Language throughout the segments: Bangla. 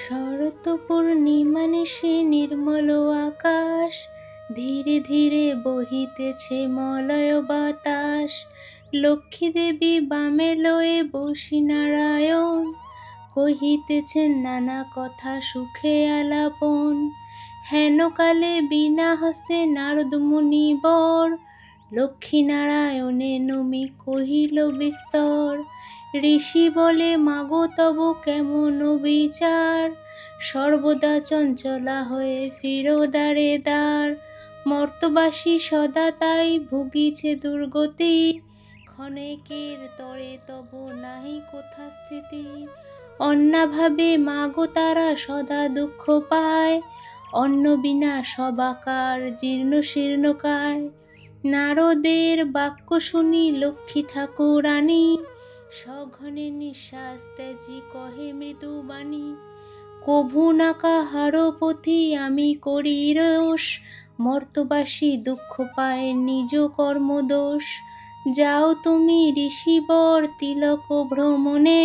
শরৎ পূর্ণিমা নিশি নির্মল আকাশ, ধীরে ধীরে বহিতেছে মলয় বাতাস। লক্ষ্মী দেবী বামে লয়ে বসি নারায়ণ, কহিতেছেন নানা কথা সুখে আলাপন। হেন কালে বিনা হস্তে নারদ মুনি বর, লক্ষ্মী নারায়ণে নমি কহিল বিস্তর। ঋষি বলে মাগো তব কেমন বিচার, সর্বদা চঞ্চলা হয়ে ফিরো দ্বারে দ্বার। মর্তবাসী সদা তাই ভুগিছে দুর্গতি, ক্ষণেকের তরে তব নাহি কোথা স্থিতি। অন্নাভাবে মাগো তারা সদা দুঃখ পায়, অন্ন বিনা সবাকার জীর্ণ শীর্ণকায়। নারদের বাক্য শুনি লক্ষ্মী ঠাকুরানী, সঘনে নিঃশ্বাস ত্যাজি কহে মৃদু বাণী। কভু না কাহার পথি আমি করি রোষ, মর্তবাসী দুঃখ পায় নিজ কর্মদোষ। যাও তুমি ঋষিবর তিলক ভ্রমণে,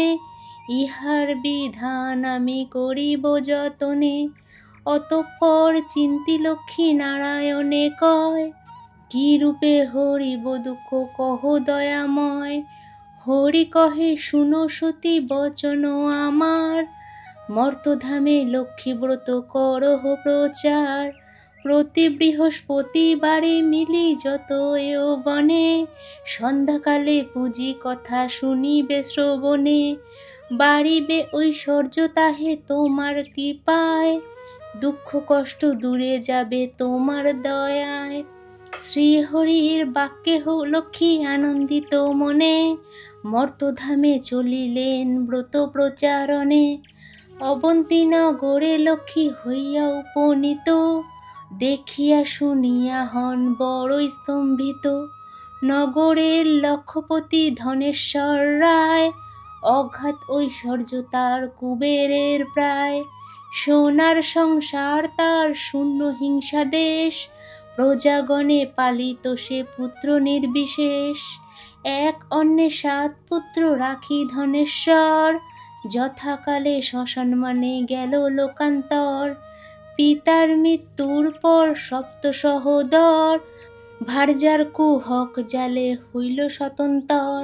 ইহার বিধান আমি করিব যতনে। অতঃপর চিন্তি লক্ষ্মী নারায়ণে কয়, কি রূপে হরিব দুঃখ কহ দয়াময়। হরি কহে শুনো সতী বচন আমার, মর্তধামে লক্ষ্মী ব্রত করহ প্রচার। প্রতি বৃহস্পতিবারে মিলি যত এও গণে, সন্ধ্যাকালে পুঁজি কথা শুনিবে শ্রবণে। বাড়িবে ঐশ্বর্য তাহে তোমার কৃপায়, দুঃখ কষ্ট দূরে যাবে তোমার দয়ায়। শ্রীহরির বাক্যে লক্ষ্মী আনন্দিত মনে, মর্তধামে চলিলেন ব্রত প্রচারণে। অবন্তী নগরে লক্ষ্মী হইয়া উপনীত, দেখিয়া শুনিয়া হন বড়ই স্তম্ভিত। নগরের লক্ষপতি ধনেশ্বর রায়, অগাধ ঐশ্বর্য তার কুবেরের প্রায়। সোনার সংসার তার শূন্য হিংসা দেশ, প্রজাগণে পালিত সে পুত্র নির্বিশেষ। এক অন্নে 7 পুত্র রাখি ধনেশ্বর, যথাকালে শ্মশান মানে গেল লোকান্তর। পিতার মৃত্যুর পর সপ্ত সহোদর, ভার্যার কুহক জালে হইল স্বতন্তর।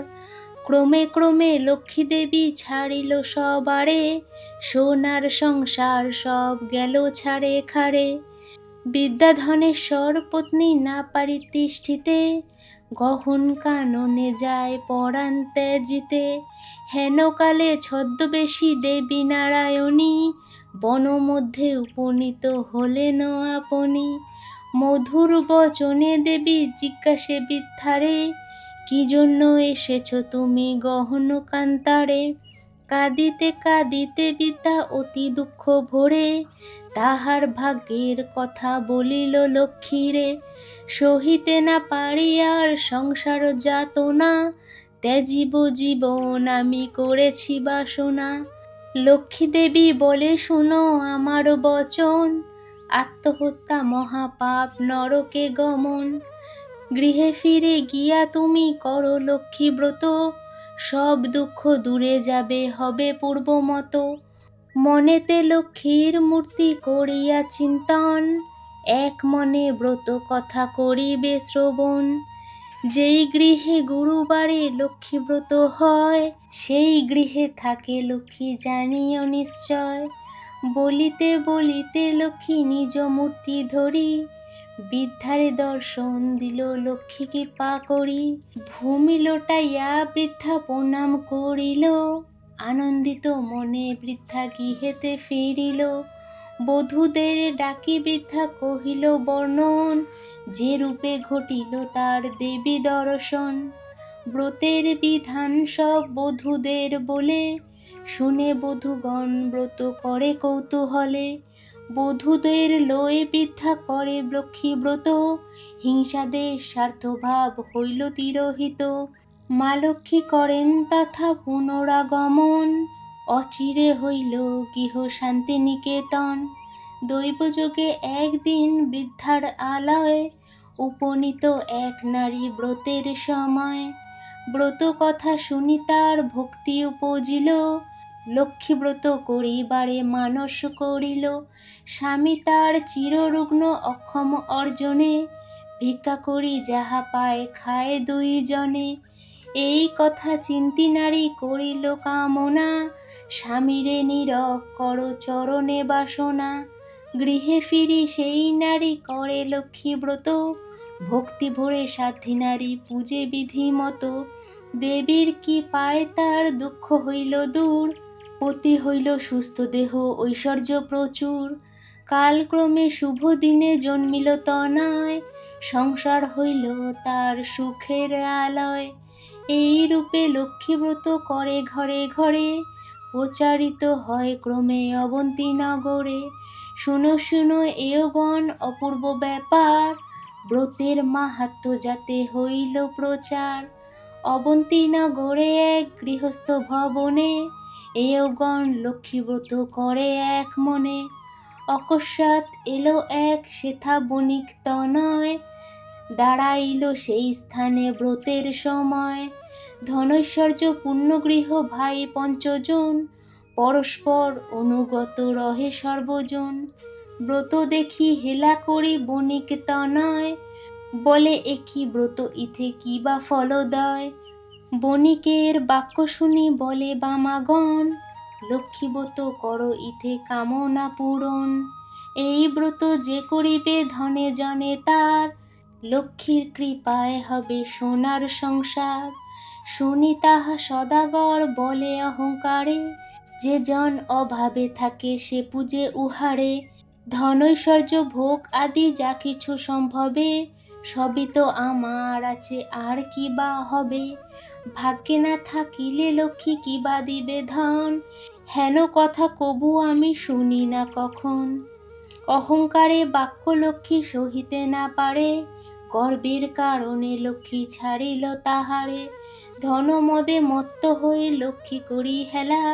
ক্রমে ক্রমে লক্ষ্মী দেবী ছাড়িল সবারে, সোনার সংসার সব গেল ছাড়ে খাড়ে। বিদ্যাধনেশ্বর পত্নী না পারি তিষ্ঠিতে, গহন কাননে যায় পরাণ ত্যাজিতে। হেন কালে ছদ্মবেশী দেবী নারায়ণী, বন মধ্যে উপনীত হলেন আপনি। মধুর বচনে দেবী জিজ্ঞাসে বৃদ্ধারে, কি জন্য এসেছ তুমি গহন কান্তারে। কাঁদিতে কাঁদিতে বৃদ্ধা অতি দুঃখ ভরে, তাহার ভাগ্যের কথা বলিল লক্ষ্মীরে। সহিতে না পারি আর সংসার যাতনা, ত্যাজিব জীবন আমি করেছি বাসনা। লক্ষ্মী দেবী বলে শুনো আমার বচন, আত্মহত্যা মহাপাপ নরকে গমন। গৃহে ফিরে গিয়া তুমি করো লক্ষ্মী ব্রত, সব দুঃখ দূরে যাবে হবে পূর্বমত। মনেতে লক্ষ্মীর মূর্তি করিয়া চিন্তন, এক মনে ব্রত কথা করিবে শ্রবণ। যেই গৃহে গুরুবারে লক্ষ্মী ব্রত হয়, সেই গৃহে থাকে লক্ষ্মী জানিও নিশ্চয়। বলিতে বলিতে লক্ষ্মী নিজ মূর্তি ধরি, বৃদ্ধারে দর্শন দিল লক্ষ্মী কৃপা করি। ভূমি লোটাইয়া বৃদ্ধা প্রণাম করিল, আনন্দিত মনে বৃদ্ধা গৃহেতে ফিরিল। বধূদের ডাকি বৃদ্ধা কহিল বর্ণন, যে রূপে ঘটিল তার দেবী দর্শন। ব্রতের বিধান সব বধূদের বলে, শুনে বধূগণ ব্রত করে কৌতূহলে। বধূদের লয়ে বৃদ্ধা করে লক্ষ্মী ব্রত, হিংসাদেশ স্বার্থভাব হইল তিরোহিত। মা লক্ষ্মী করেন তথা পুনরাগমন, অচিরে হইল গৃহ শান্তিনিকেতন। দৈবযোগে একদিন বৃদ্ধার আলয়ে, উপনীত এক নারী ব্রতের সময়। ব্রত কথা শুনি তার ভক্তি উপজিল, লক্ষ্মীব্রত করিবারে মানস করিল, স্বামী তার চিররুগ্ন অক্ষম অর্জনে, ভিক্ষা করি যাহা পায় খায় দুইজনে। এই কথা চিন্তি নারী করিল কামনা, স্বামীরে নীরব কর চরণে বাসনা। গৃহে ফিরি সেই নারী করে লক্ষ্মীব্রত, ভক্তি ভরে সাধ্যী নারী পূজে বিধি মতো। দেবীর কি পায় তার দুঃখ হইল দূর, পতি হইল সুস্থ দেহ ঐশ্বর্য প্রচুর। কালক্রমে শুভ দিনে জন্মিল তনয়, সংসার হইল তার সুখের আলয়। এই রূপে লক্ষ্মীব্রত করে ঘরে ঘরে, প্রচারিত হয় ক্রমে অবন্তী নগরে। শুনো শুনো এওগণ অপূর্ব ব্যাপার, ব্রতের মাহাত্ম্য যাতে হইল প্রচার। অবন্তী নগরে এক গৃহস্থ ভবনে, এওগণ লক্ষ্মীব্রত করে এক মনে। অকস্মাৎ এলো এক সেথা বণিক তনয়, দাঁড়াইল সেই স্থানে ব্রতের সময়। ধনৈশ্বর্য পূর্ণগৃহ ভাই পঞ্চজন, পরস্পর অনুগত রহে সর্বজন। ব্রত দেখি হেলা করি বণিক তনয়, বলে একি ব্রত ইথে কি বা ফলদয়। বণিকের বাক্য শুনি বলে বামাগণ, লক্ষ্মীব্রত কর ইথে কামনা পূরণ। এই ব্রত যে করিবে ধনে জনে তার, লক্ষ্মীর কৃপায় হবে সোনার সংসার। শুনি তাহা সদাগর বলে অহংকারে, যে জন অভাবে থাকে সে পূজে উহারে। ধনৈশ্বর্য ভোগ আদি যা কিছু সম্ভবে, সবই তো আমার আছে আর কি বা হবে। ভাগ্যে না থাকিলে লক্ষ্মী কি বা দিবে ধন, হেন কথা কবু আমি শুনি না কখন। অহংকারে বাক্য লক্ষ্মী সহিতে না পারে, গর্বের কারণে লক্ষ্মী ছাড়িল তাহারে। ধনমদে মত্ত হয়ে লক্ষ্মী করি হেলা,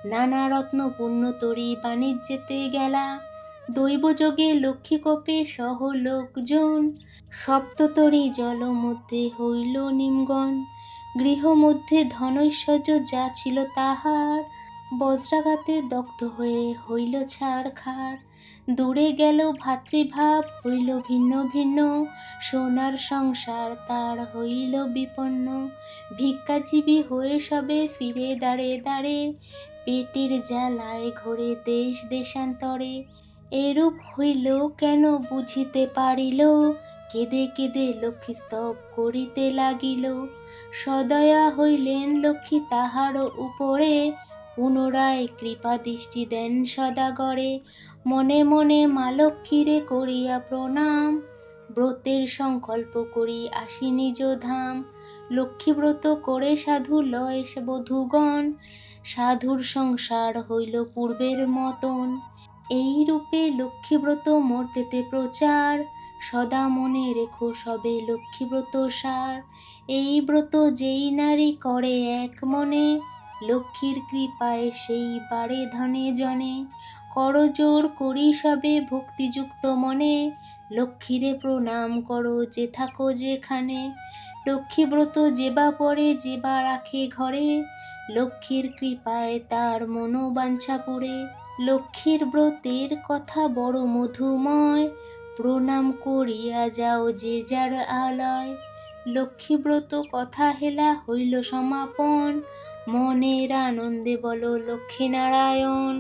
নানা রত্ন পূর্ণ তরি বাণিজ্যেতে গেলা। দৈবযোগে লক্ষ্মী কোপে সহ লোকজন, সপ্ততরী জল মধ্যে হইল নিমগণ। গৃহ মধ্যে ধনৈশ্বর্য যা ছিল তাহার, বজ্রাঘাতে দগ্ধ হয়ে হইল ছারখার। দূরে গেল ভাতৃভাব হইল ভিন্ন ভিন্ন, সোনার সংসার তার হইল বিপন্ন। ভিক্ষাজীবী হয়ে সবে ফিরে দাঁড়ে দাঁড়ে, পেটের জ্বালায় ঘোরে দেশ দেশান্তরে। এরূপ হইল কেন বুঝিতে পারিল, কেঁদে কেঁদে লক্ষ্মী স্তব করিতে লাগিল। সদয়া হইলেন লক্ষ্মী তাহার উপরে, পুনরায় কৃপা দৃষ্টি দেন সদাগরে। মনে মনে মা লক্ষ্মীরে করিয়া প্রণাম, ব্রতের সংকল্প করি আসি নিজ ধাম। লক্ষ্মীব্রত করে সাধু লয় বধূগণ, সাধুর সংসার হইল পূর্বের মতন। এই রূপে লক্ষ্মীব্রত মর্তেতে প্রচার, সদা মনে রেখো সবে লক্ষ্মীব্রত সার। এই ব্রত যেই নারী করে এক মনে, লক্ষ্মীর কৃপায় সেই বাড়ে ধনে জনে। করজোর করি সবে ভক্তিযুক্ত মনে, লক্ষ্মীরে প্রণাম করো যে থাকো যেখানে। লক্ষ্মীব্রত যেবা পরে যেবা রাখে ঘরে, লক্ষ্মীর কৃপায় তার মনোবাঞ্ছা পুরে। লক্ষ্মীর ব্রতের কথা বড় মধুময়, প্রণাম করিয়া যাও যে যার আলয়। লক্ষ্মীব্রত কথা হেলা হইল সমাপন, মনের আনন্দে বলো লক্ষ্মীনারায়ণ।